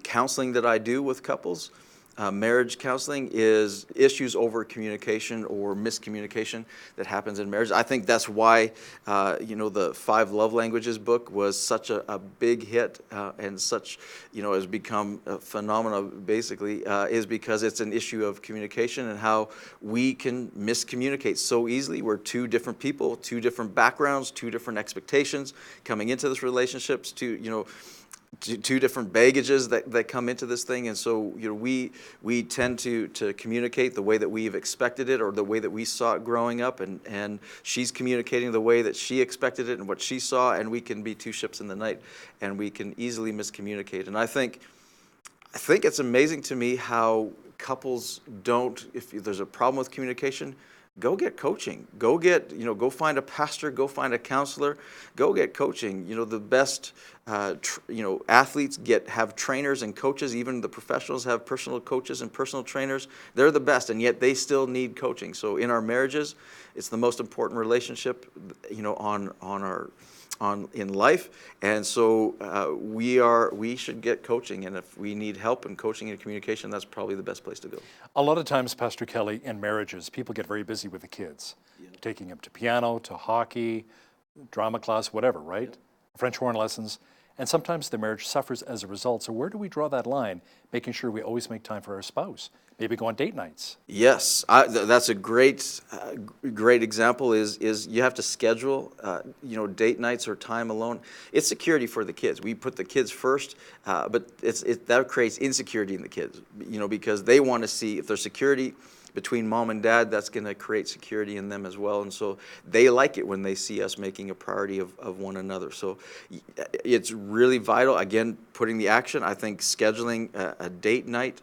counseling that I do with couples, marriage counseling, is issues over communication or miscommunication that happens in marriage. I think that's why, the 5 Love Languages book was such a big hit and such, has become a phenomenon basically, is because it's an issue of communication and how we can miscommunicate so easily. We're 2 different people, 2 different backgrounds, 2 different expectations coming into this relationships, two different baggages that come into this thing, and so we tend to communicate the way that we've expected it or the way that we saw it growing up, and she's communicating the way that she expected it and what she saw, and we can be 2 ships in the night, and we can easily miscommunicate. And I think it's amazing to me how couples don't, if there's a problem with communication, go get coaching. Go find a pastor, go find a counselor, go get coaching. The best, athletes have trainers and coaches. Even the professionals have personal coaches and personal trainers. They're the best, and yet they still need coaching. So in our marriages, it's the most important relationship, in life, and so we should get coaching, and if we need help in coaching and communication, that's probably the best place to go. A lot of times, Pastor Kelly, in marriages, people get very busy with the kids, taking them to piano, to hockey, drama class, whatever, right? French horn lessons, and sometimes the marriage suffers as a result. So where do we draw that line, making sure we always make time for our spouse? Maybe go on date nights. Yes, that's a great example. Is you have to schedule, date nights or time alone. It's security for the kids. We put the kids first, but that creates insecurity in the kids. Because they want to see if there's security between mom and dad, that's going to create security in them as well, and so they like it when they see us making a priority of one another. So it's really vital. Again, putting the action. I think scheduling a date night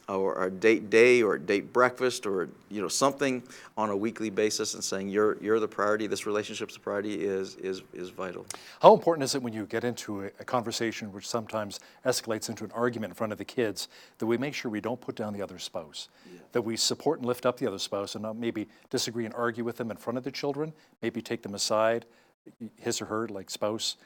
or a date day or a date breakfast or something on a weekly basis and saying you're the priority, this relationship's the priority is vital. How important is it when you get into a conversation which sometimes escalates into an argument in front of the kids that we make sure we don't put down the other spouse, that we support and lift up the other spouse and not maybe disagree and argue with them in front of the children, maybe take them aside, his or her like spouse,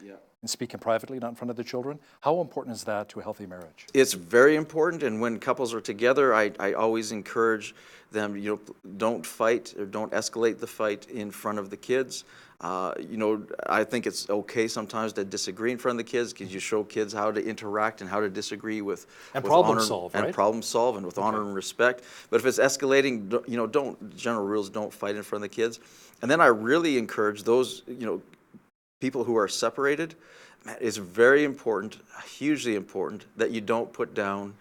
and speaking privately, not in front of the children? How important is that to a healthy marriage? It's very important, and when couples are together, I always encourage them, don't fight or don't escalate the fight in front of the kids. I think it's okay sometimes to disagree in front of the kids because you show kids how to interact and how to disagree with problem honor solve, and right? problem solve and with honor and respect. But if it's escalating, general rules, don't fight in front of the kids. And then I really encourage those, people who are separated. Man, it's very important, hugely important, that you don't put down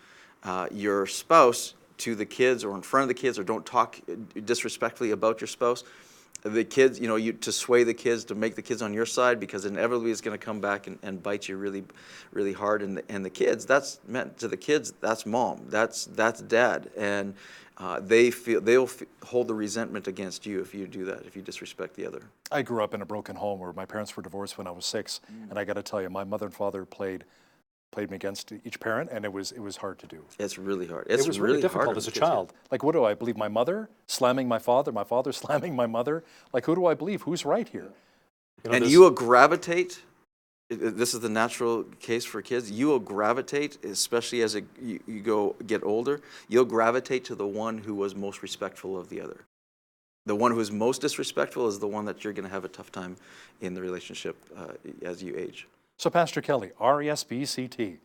your spouse to the kids or in front of the kids, or don't talk disrespectfully about your spouse. The kids, to sway the kids, to make the kids on your side, because inevitably it's going to come back and bite you really, really hard. And the kids, that's meant to the kids, that's mom, that's dad, and they'll hold the resentment against you if you do that, if you disrespect the other. I grew up in a broken home where my parents were divorced when I was 6, and I got to tell you, my mother and father played me against each parent, and it was hard to do. It's really hard. It was really difficult as a child. Like, what do I believe? My mother slamming my father slamming my mother? Like, who do I believe? Who's right here? And you will gravitate. This is the natural case for kids. You will gravitate, especially as you get older, you'll gravitate to the one who was most respectful of the other. The one who is most disrespectful is the one that you're going to have a tough time in the relationship as you age. So, Pastor Kelly, R-E-S-P-E-C-T,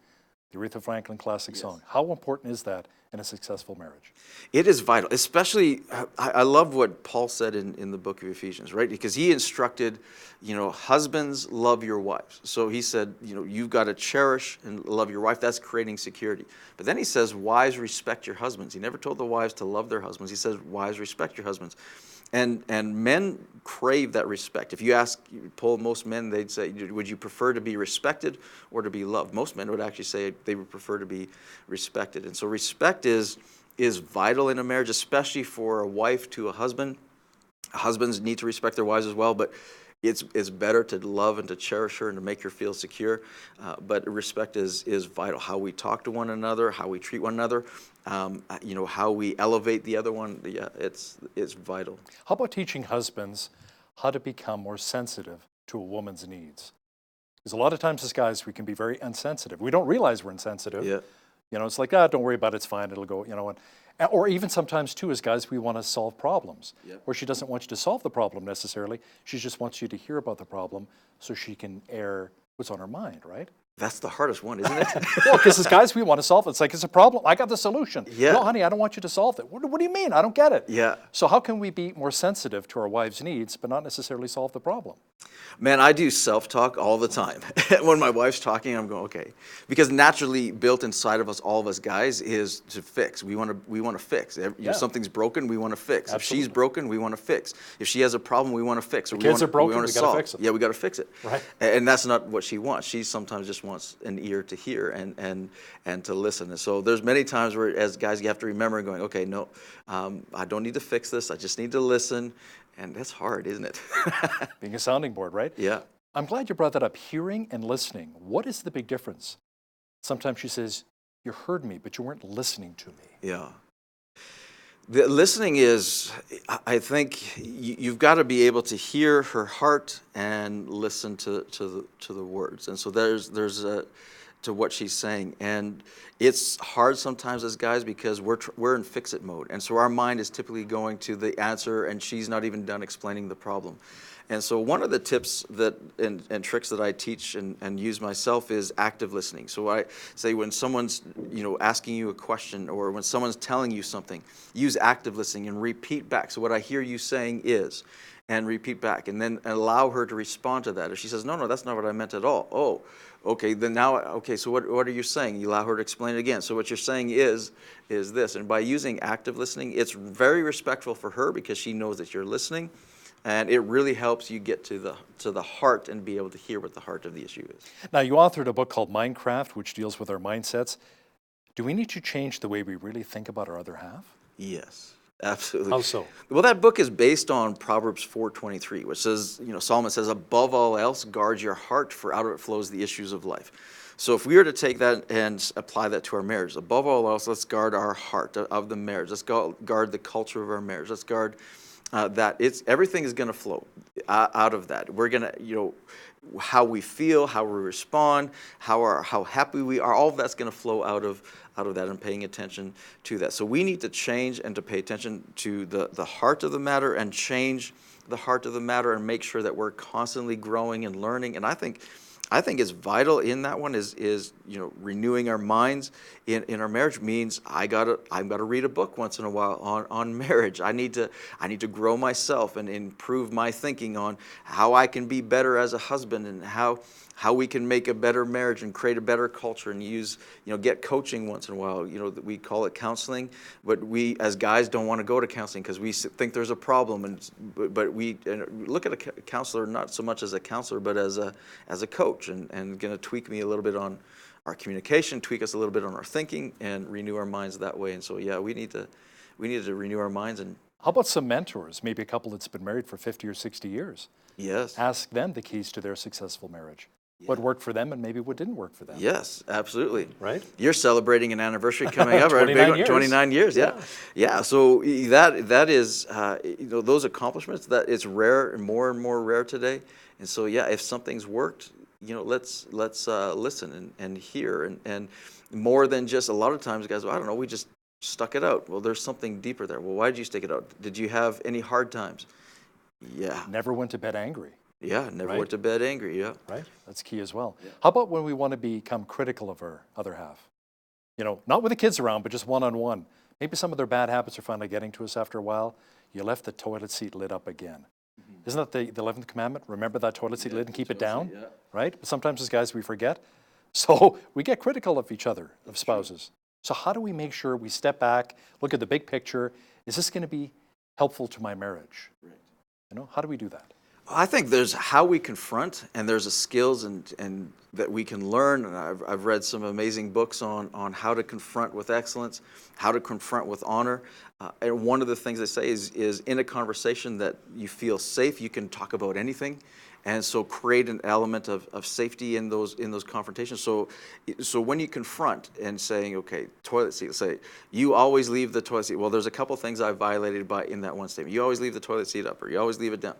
the Aretha Franklin classic song. How important is that in a successful marriage? It is vital, especially, I love what Paul said in the book of Ephesians, right? Because he instructed, husbands, love your wives. So he said, you've got to cherish and love your wife. That's creating security. But then he says, wives, respect your husbands. He never told the wives to love their husbands. He says, wives, respect your husbands. And men crave that respect. If you poll most men, they'd say, would you prefer to be respected or to be loved? Most men would actually say they would prefer to be respected. And so respect is vital in a marriage, especially for a wife to a husband. Husbands need to respect their wives as well, but it's better to love and to cherish her and to make her feel secure. But respect is vital. How we talk to one another, how we treat one another, how we elevate the other one. Yeah, it's vital. How about teaching husbands how to become more sensitive to a woman's needs? Because a lot of times as guys, we can be very insensitive. We don't realize we're insensitive. Yeah. It's like, don't worry about it, it's fine, it'll go, or even sometimes too, as guys, we want to solve problems. Yep. Where she doesn't want you to solve the problem necessarily, she just wants you to hear about the problem so she can air what's on her mind, right? That's the hardest one, isn't it? Well, because as guys, we want to solve it. It's like, it's a problem. I got the solution. Yeah. No, honey, I don't want you to solve it. What do you mean? I don't get it. Yeah. So how can we be more sensitive to our wives' needs, but not necessarily solve the problem? Man, I do self-talk all the time. When my wife's talking, I'm going, okay. Because naturally built inside of us, all of us guys, is to fix. We want to fix. If something's broken, we want to fix. Absolutely. If she's broken, we want to fix. If she has a problem, we want to fix. Or Kids are broken, we got solve. to fix it. Yeah, we got to fix it. Right. And that's not what she wants. She sometimes just wants an ear to hear and to listen. And so there's many times where, as guys, you have to remember going, okay, no, I don't need to fix this. I just need to listen. And that's hard, isn't it? Being a sounding board, right? Yeah. I'm glad you brought that up. Hearing and listening. What is the big difference? Sometimes she says, you heard me, but you weren't listening to me. Yeah. The listening is, I think, you've got to be able to hear her heart and listen to the words. And so there's to what she's saying. And it's hard sometimes as guys because we're in fix-it mode. And so our mind is typically going to the answer and she's not even done explaining the problem. And so one of the tips and tricks that I teach and use myself is active listening. So I say when someone's asking you a question or when someone's telling you something, use active listening and repeat back. So what I hear you saying is, and repeat back, and then allow her to respond to that. If she says, no, that's not what I meant at all. Oh, okay, so what are you saying? You allow her to explain it again. So what you're saying is this. And by using active listening, it's very respectful for her because she knows that you're listening. And it really helps you get to the heart and be able to hear what the heart of the issue is. Now, you authored a book called Mindcraft, which deals with our mindsets. Do we need to change the way we really think about our other half? Yes, absolutely. How so? Well, that book is based on Proverbs 4:23, which says, Solomon says, above all else, guard your heart, for out of it flows the issues of life. So if we were to take that and apply that to our marriage, above all else, let's guard our heart of the marriage. Let's guard the culture of our marriage. Let's guard that everything is going to flow out of that. We're going to, how we feel, how we respond, how happy we are, all of that's going to flow out of that, and paying attention to that. So we need to change and to pay attention to the heart of the matter, and change the heart of the matter, and make sure that we're constantly growing and learning. And I think it's vital in that one is renewing our minds in our marriage means I've got to read a book once in a while on marriage. I need to grow myself and improve my thinking on how I can be better as a husband, and how we can make a better marriage and create a better culture, and get coaching once in a while. We call it counseling, but we as guys don't want to go to counseling because we think there's a problem, but we look at a counselor not so much as a counselor, but as a coach, and going to tweak me a little bit on our communication, tweak us a little bit on our thinking, and renew our minds that way. And so we need to renew our minds. And how about some mentors? Maybe a couple that's been married for 50 or 60 years. Yes. Ask them the keys to their successful marriage. Yeah. What worked for them and maybe what didn't work for them. Yes, absolutely. Right? You're celebrating an anniversary coming up, right? 29 years. 29 years, yeah. Yeah, so that is, those accomplishments, that it's rare and more rare today. And so, if something's worked, let's listen and hear, and more than just, a lot of times guys, I don't know, we just stuck it out. Well, there's something deeper there. Well, why did you stick it out? Did you have any hard times? Yeah. Never went to bed angry. Yeah, never went to bed angry, yeah. Right, that's key as well. Yeah. How about when we want to become critical of our other half? Not with the kids around, but just one-on-one. Maybe some of their bad habits are finally getting to us after a while. You left the toilet seat lid up again. Mm-hmm. Isn't that the 11th commandment? Remember that toilet seat lid and keep it down, right? But sometimes as guys we forget. So we get critical of each other, of spouses. So how do we make sure we step back, look at the big picture? Is this going to be helpful to my marriage? Right. How do we do that? I think there's how we confront, and there's a skills and that we can learn. And I've read some amazing books on how to confront with excellence, how to confront with honor. And one of the things they say is in a conversation that you feel safe, you can talk about anything. And so create an element of safety in those confrontations. So when you confront and saying, okay, toilet seat, say, you always leave the toilet seat. Well, there's a couple things I've violated in that one statement. You always leave the toilet seat up, or you always leave it down.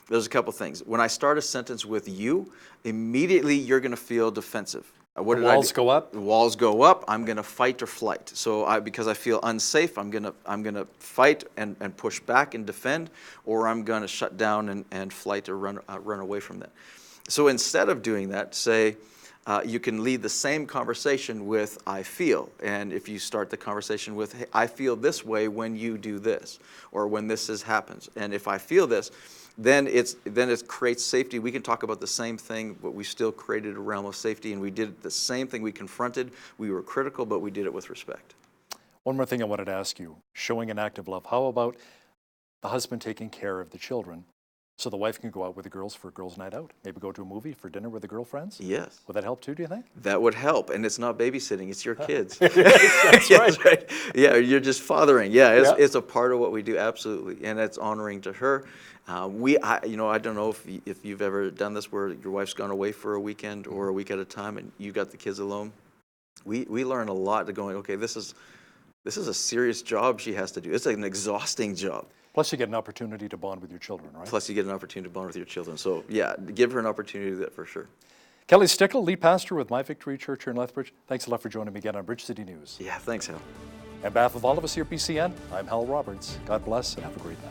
There's a couple things. When I start a sentence with you, immediately you're going to feel defensive. What did walls go up? The walls go up. I'm going to fight or flight. So because I feel unsafe, I'm going to fight and push back and defend, or I'm going to shut down and flight or run away from that. So instead of doing that, say, you can lead the same conversation with "I feel," and if you start the conversation with "Hey, I feel this way when you do this," or when this happens, and if I feel this. Then it creates safety. We can talk about the same thing, but we still created a realm of safety, and we did the same thing. We confronted, we were critical, but we did it with respect. One more thing I wanted to ask you, showing an act of love. How about the husband taking care of the children so the wife can go out with the girls for a girls' night out? Maybe go to a movie for dinner with the girlfriends? Yes. Would that help too, do you think? That would help, and it's not babysitting, it's your kids. That's right. Yeah, you're just fathering. Yeah, it's a part of what we do, absolutely, and it's honoring to her. I don't know if you've ever done this where your wife's gone away for a weekend or a week at a time and you got the kids alone. We learn a lot to going, okay, this is a serious job she has to do. It's an exhausting job. Plus you get an opportunity to bond with your children, right? Plus you get an opportunity to bond with your children. So yeah, give her an opportunity to do that for sure. Kelly Stickle, lead pastor with My Victory Church here in Lethbridge. Thanks a lot for joining me again on Bridge City News. Yeah, thanks, Hal. On behalf of all of us here at BCN, I'm Hal Roberts. God bless and have a great night.